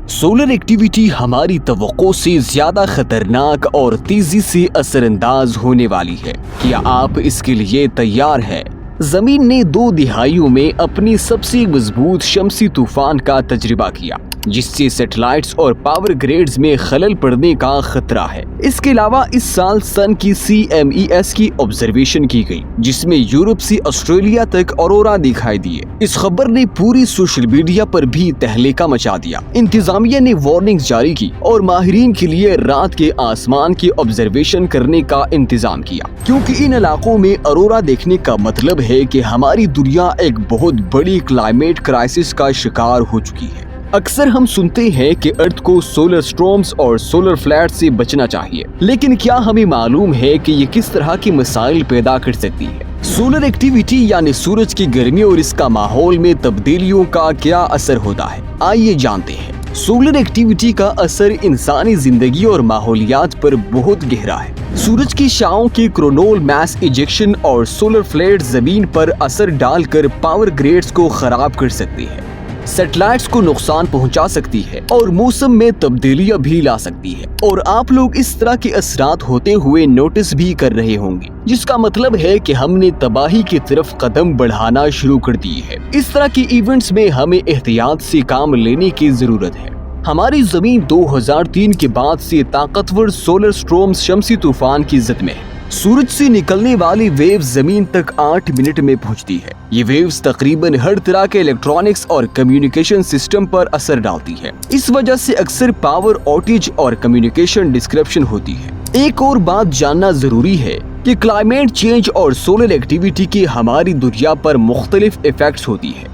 Solar activity हमारी तवक्को से ज्यादा खतरनाक और तेजी से असरअंदाज होने वाली है। क्या आप इसके लिए तैयार हैं? जमीन ने 2 दिहाइयों में अपनी सबसे मजबूत शमसी तूफान का तजुर्बा किया, जिससे सैटेलाइट्स और पावर ग्रिड्स में खलल पड़ने का खतरा है। इसके अलावा इस साल सन की CMES की ऑब्जर्वेशन की गई, जिसमें यूरोप से ऑस्ट्रेलिया तक ऑरोरा दिखाई दिए। इस खबर ने पूरी सोशल मीडिया पर भी तहलका मचा दिया। इंतजामिया ने वार्निंग्स जारी की और माहिरीन के लिए रात के आसमान की ऑब्जर्वेशन करने का इंतजाम किया, क्योंकि इन इलाकों में ऑरोरा देखने का मतलब है कि हमारी दुनिया एक बहुत बड़ी क्लाइमेट क्राइसिस का शिकार हो चुकी है। अक्सर हम सुनते हैं कि अर्थ को सोलर स्टॉर्म्स और सोलर फ्लैट से बचना चाहिए, लेकिन क्या हमें मालूम है कि ये किस तरह की मसाइल पैदा कर सकती है? सोलर एक्टिविटी यानी सूरज की गर्मी और इसका माहौल में तब्दीलियों का क्या असर होता है, आइए जानते हैं। सोलर एक्टिविटी का असर इंसानी जिंदगी और माहौलियात पर बहुत गहरा है। सूरज की शाओं की कोरोनल मास इजेक्शन और सोलर फ्लेयर जमीन पर असर डालकर पावर ग्रिड्स को खराब कर सकती है, सैटेलाइट्स को नुकसान पहुंचा सकती है और मौसम में तब्दीलियां भी ला सकती है। और आप लोग इस तरह के असरात होते हुए नोटिस भी कर रहे होंगे, जिसका मतलब है कि हमने तबाही की तरफ कदम बढ़ाना शुरू कर दिए है। इस तरह की इवेंट्स में हमें एहतियात से काम लेने की जरूरत है। हमारी जमीन 2003 के बाद से ताकतवर सोलर स्टॉर्म्स शमसी तूफान की जद में है। सूरज से निकलने वाली वेव्स जमीन तक 8 मिनट में पहुंचती है। ये वेव्स तकरीबन हर तरह के इलेक्ट्रॉनिक्स और कम्युनिकेशन सिस्टम पर असर डालती है। इस वजह से अक्सर पावर आउटेज और कम्युनिकेशन डिस्क्रप्शन होती है। एक और बात जानना जरूरी है कि क्लाइमेट चेंज और सोलर एक्टिविटी की हमारी दुनिया पर मुख्तलिफ इफेक्ट्स होती है।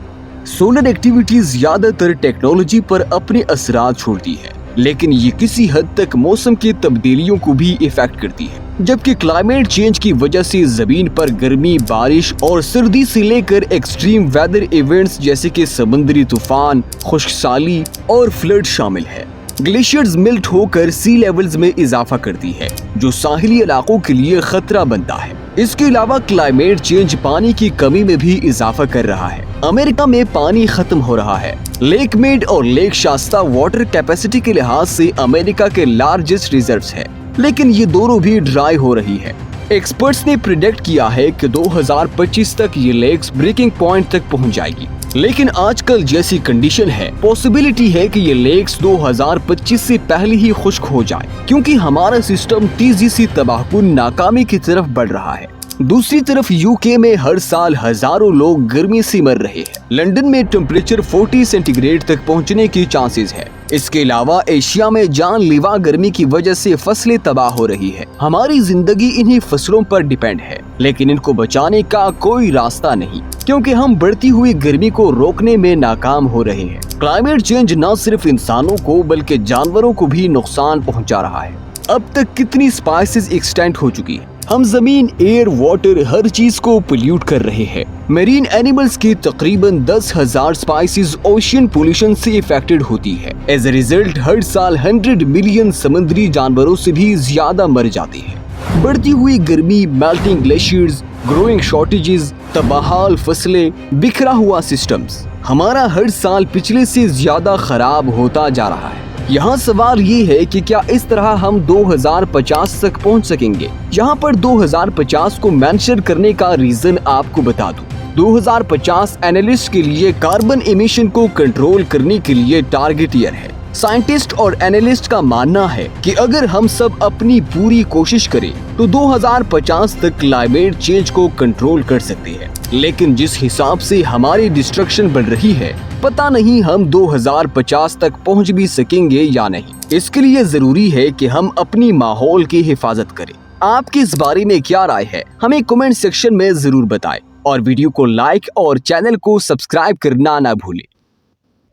सोलर एक्टिविटी ज्यादातर टेक्नोलॉजी पर अपने असरात छोड़ती है, लेकिन ये किसी हद तक मौसम की तब्दीलियों को भी इफेक्ट करती है। जबकि क्लाइमेट चेंज की वजह से जमीन पर गर्मी, बारिश और सर्दी से लेकर एक्सट्रीम वेदर इवेंट्स जैसे कि समुद्री तूफान, खुश्कसाली और फ्लड शामिल है। ग्लेशियर्स मेल्ट होकर सी लेवल्स में इजाफा करती है, जो साहिली इलाकों के लिए खतरा बनता है। इसके अलावा क्लाइमेट चेंज पानी की कमी में भी इजाफा कर रहा है। अमेरिका में पानी खत्म हो रहा है। लेक मेड और लेक शास्ता वाटर कैपेसिटी के लिहाज से अमेरिका के लार्जेस्ट रिजर्व्स है, लेकिन ये दोनों भी ड्राई हो रही है। एक्सपर्ट्स ने प्रिडिक्ट किया है कि 2025 तक ये लेक्स ब्रेकिंग पॉइंट तक पहुंच जाएगी, लेकिन आजकल जैसी कंडीशन है, पॉसिबिलिटी है कि ये लेक्स 2025 से पहले ही खुश्क हो जाए, क्योंकि हमारा सिस्टम तेजी से तबाहकुन नाकामी की तरफ बढ़ रहा है। दूसरी तरफ यूके में हर साल हजारों लोग गर्मी से मर रहे हैं। लंदन में टेम्परेचर 40 सेंटीग्रेड तक पहुंचने की चांसेस है। इसके अलावा एशिया में जानलेवा गर्मी की वजह से फसलें तबाह हो रही है। हमारी जिंदगी इन्हीं फसलों पर डिपेंड है, लेकिन इनको बचाने का कोई रास्ता नहीं, क्योंकि हम बढ़ती हुई गर्मी को रोकने में नाकाम हो रहे हैं। क्लाइमेट चेंज न सिर्फ इंसानों को बल्कि जानवरों को भी नुकसान पहुंचा रहा है। अब तक कितनी स्पाइसेस एक्सटेंट हो चुकी है। हम जमीन, एयर, वाटर हर चीज को पोल्यूट कर रहे हैं। मेरीन एनिमल्स की तकरीबन 10,000 स्पाइसीज ओशियन पोल्यूशन से इफेक्टेड होती है। एज ए रिजल्ट हर साल 100 मिलियन समुद्री जानवरों से भी ज्यादा मर जाते हैं। बढ़ती हुई गर्मी, मेल्टिंग ग्लेशियर्स, ग्रोइंग शॉर्टेजेस, तबाहाल फसलें, बिखरा हुआ सिस्टम्स, हमारा हर साल पिछले से ज्यादा खराब होता जा रहा है। यहाँ सवाल ये है कि क्या इस तरह हम 2050 तक पहुँच सकेंगे? यहाँ पर 2050 को मेंशन करने का रीजन आपको बता दूं। 2050 एनालिस्ट के लिए कार्बन एमिशन को कंट्रोल करने के लिए टारगेट ईयर है। साइंटिस्ट और एनालिस्ट का मानना है कि अगर हम सब अपनी पूरी कोशिश करें तो 2050 तक क्लाइमेट चेंज को कंट्रोल कर सकते हैं। लेकिन जिस हिसाब से हमारी डिस्ट्रक्शन बढ़ रही है, पता नहीं हम 2050 तक पहुंच भी सकेंगे या नहीं। इसके लिए जरूरी है कि हम अपनी माहौल की हिफाजत करें। आपकी इस बारे में क्या राय है, हमें कमेंट सेक्शन में जरूर बताएं और वीडियो को लाइक और चैनल को सब्सक्राइब करना ना भूलें।